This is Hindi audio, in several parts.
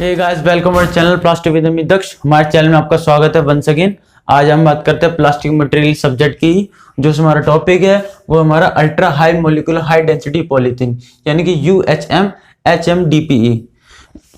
Hey guys, welcome our channel plastic with me Daksh. हमारे चैनल में आपका स्वागत है वंस अगेन। आज हम बात करते हैं प्लास्टिक मटेरियल सब्जेक्ट की। जो हमारा टॉपिक है वो हमारा ultra high molecular high density polythene यानी कि UHM HMDPE।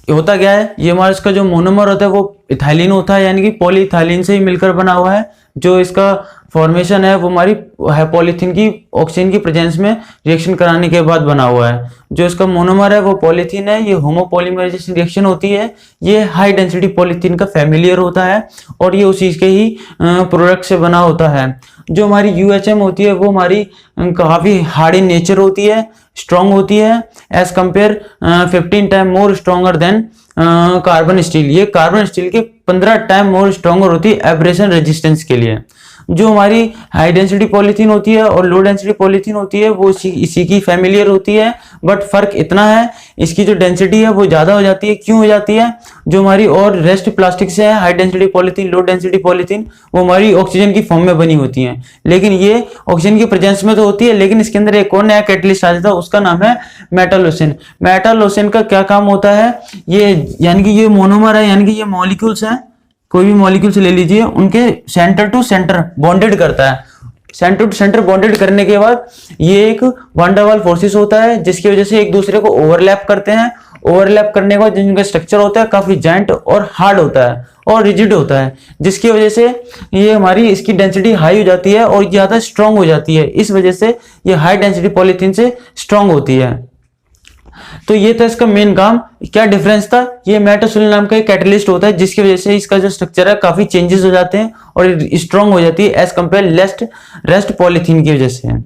होता क्या है, ये हमारा इसका जो मोनोमर होता है वो इथाइलिन होता है, यानी कि पॉलीइथाइलिन से ही मिलकर बना हुआ है। जो इसका फॉर्मेशन है वो हमारी है पॉलीथीन की ऑक्सीजन की प्रेजेंस में रिएक्शन कराने के बाद बना हुआ है। जो इसका मोनोमर है वो पॉलीथीन है। ये होमोपॉलीमराइजेशन रिएक्शन होती है। ये हाई डेंसिटी पॉलीथीन का फैमिलियर होता है और ये उसी के ही प्रोडक्ट से बना होता है। जो हमारी UHM होती है वो हमारी काफ़ी हार्ड इन नेचर होती है, स्ट्रॉन्ग होती है as compare 15 time more stronger than carbon steel. ये कार्बन स्टील के 15 टाइम मोर स्ट्रॉन्गर होती है एब्रेशन रेजिस्टेंस के लिए। जो हमारी हाई डेंसिटी पॉलीथीन होती है और लो डेंसिटी पॉलीथीन होती है वो इसी की फैमिलियर होती है, बट फर्क इतना है इसकी जो डेंसिटी है वो ज़्यादा हो जाती है। क्यों हो जाती है? जो हमारी और रेस्ट प्लास्टिक से है high density polythene, low density polythene, वो हमारी ऑक्सीजन की फॉर्म में बनी होती हैं, लेकिन ये ऑक्सीजन की प्रेजेंस में तो होती है, लेकिन इसके अंदर एक और नया कैटलिस्ट आ जाता है, उसका नाम है मेटालोसिन। मेटालोसिन का क्या काम होता है? ये यानी कि ये मोनोमर है, यानी कि ये मॉलिक्यूल्स हैं, कोई भी मॉलिक्यूल्स ले लीजिए, उनके सेंटर टू सेंटर बॉन्डेड करता है। सेंटर टू सेंटर बॉन्डेड करने के बाद ये एक वन डर वाल फोर्सेस होता है, जिसकी वजह से एक दूसरे को ओवरलैप करते हैं। ओवरलैप करने के बाद जिनका स्ट्रक्चर होता है काफी जाइंट और हार्ड होता है और रिजिड होता है, जिसकी वजह से ये हमारी इसकी डेंसिटी हाई हो जाती है और ज्यादा स्ट्रांग हो जाती है। इस वजह से ये हाई डेंसिटी पॉलीथीन से स्ट्रांग होती है। तो ये था इसका मेन काम। क्या डिफरेंस था? ये मेटासोलिन नाम का एक कैटलिस्ट होता है, जिसकी वजह से इसका जो स्ट्रक्चर है काफी चेंजेस हो जाते हैं और स्ट्रांग हो जाती है एज कंपेयर रेस्ट पॉलीथीन की वजह से।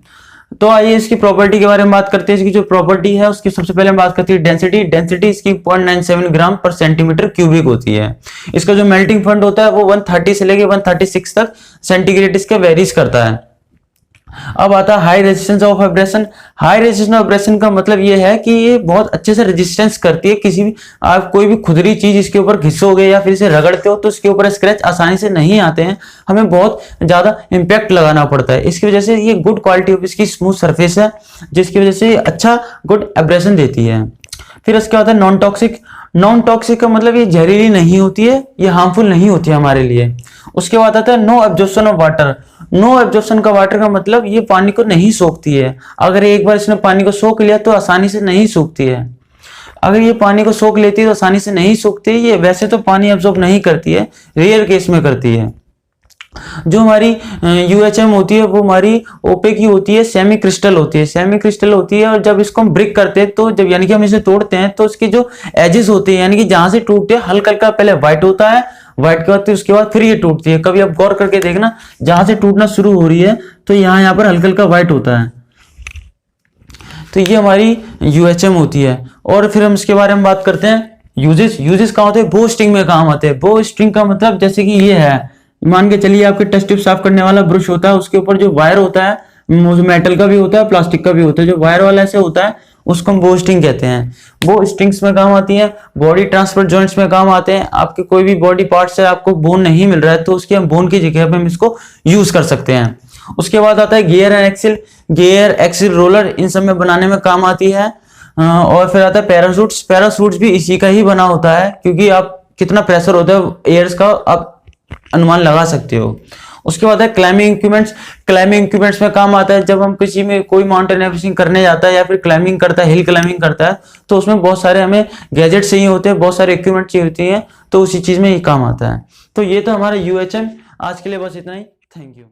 तो आइए इसकी प्रॉपर्टी के बारे में बात करते हैं। इसकी जो प्रॉपर्टी है उसकी सबसे पहले हम बात करते हैं डेंसिटी। डेंसिटी इसकी 0.97 ग्राम पर सेंटीमीटर क्यूबिक होती है। इसका जो मेल्टिंग पॉइंट होता है वो 130 से लेके 136 तक सेंटीग्रेड इसका वेरीज करता है। अब आता है high resistance of abrasion. High resistance of abrasion का मतलब ये है कि ये बहुत अच्छे से रेजिस्टेंस करती है। किसी भी आप कोई भी खुदरी चीज इसके ऊपर घिसोगे या फिर इसे रगड़ते हो तो इसके ऊपर स्क्रैच आसानी से नहीं आते हैं, हमें बहुत ज्यादा इंपैक्ट लगाना पड़ता है। इसकी वजह से ये गुड क्वालिटी ऑफ इसकी स्मूथ सरफेस है, जिसकी वजह से अच्छा गुड एब्रेशन देती है। फिर इसके बाद है नॉन टॉक्सिक। नॉन टॉक्सिक का मतलब ये जहरीली नहीं होती है, ये हार्मफुल नहीं होती है हमारे लिए। उसके बाद आता है no absorption of water. No absorption का वाटर का मतलब ये पानी को नहीं सोखती है। अगर एक बार इसने पानी को सोख लिया तो आसानी से नहीं सूखती है। अगर ये पानी को सोख लेती है तो आसानी से नहीं सूखती है। ये वैसे तो पानी एब्जॉर्ब नहीं करती है, रेयर केस में करती है। जो हमारी UHM होती है वो हमारी ओपे की होती है, सेमी क्रिस्टल होती है। सेमी क्रिस्टल होती है और जब इसको हम ब्रेक करते हैं तो जब यानी कि हम इसे तोड़ते हैं तो इसके जो एजेस होते हैं यानी कि जहां से टूटते हैं हल्का हल्का पहले व्हाइट होता है, व्हाइट के बाद फिर उसके बाद फिर ये टूटती है। कभी आप गौर करके देखना, जहां से टूटना शुरू हो रही है तो यहाँ पर हल्का हल्का व्हाइट होता है। तो ये हमारी UHM होती है। और फिर हम इसके बारे में बात करते हैं यूजेस। यूजेस कहाँ होते हैं? बो स्ट्रिंग में काम आते हैं। बो स्ट्रिंग का मतलब जैसे कि ये है, मान के चलिए आपके टेस्ट ट्यूब साफ करने वाला ब्रश होता है, उसके ऊपर जो वायर होता है मेटल का भी होता है, प्लास्टिक का भी होता है। जो वायर वाला ऐसे होता है उसको हम बो स्ट्रिंग कहते हैं। बो स्ट्रिंग्स में काम आती है। बॉडी ट्रांसफर जॉइंट्स में काम आते हैं। आपके कोई भी बॉडी पार्ट से आपको बोन नहीं मिल रहा है तो उसकी हम बोन की जगह पे हम इसको यूज कर सकते हैं। उसके बाद आता है gear and axle. Gear, axle, roller, इन सब में बनाने में काम आती है। और फिर आता है पैराशूट्स। पैराशूट्स भी इसी का ही बना होता है, क्योंकि आप कितना प्रेशर होता है एयर्स का आप अनुमान लगा सकते हो। उसके बाद है क्लाइंबिंग इक्विपमेंट्स। क्लाइंबिंग इक्विपमेंट्स में काम आता है जब हम किसी में कोई माउंटेन एवरेस्टिंग करने जाता है या फिर क्लाइंबिंग करता है, हिल क्लाइंबिंग करता है, तो उसमें बहुत सारे हमें गैजेट चाहिए होते हैं, बहुत सारे इक्विपमेंट चाहिए होती हैं, तो उसी चीज में ये काम आता है। तो ये तो हमारा UHM। आज के लिए बस इतना ही। Thank you.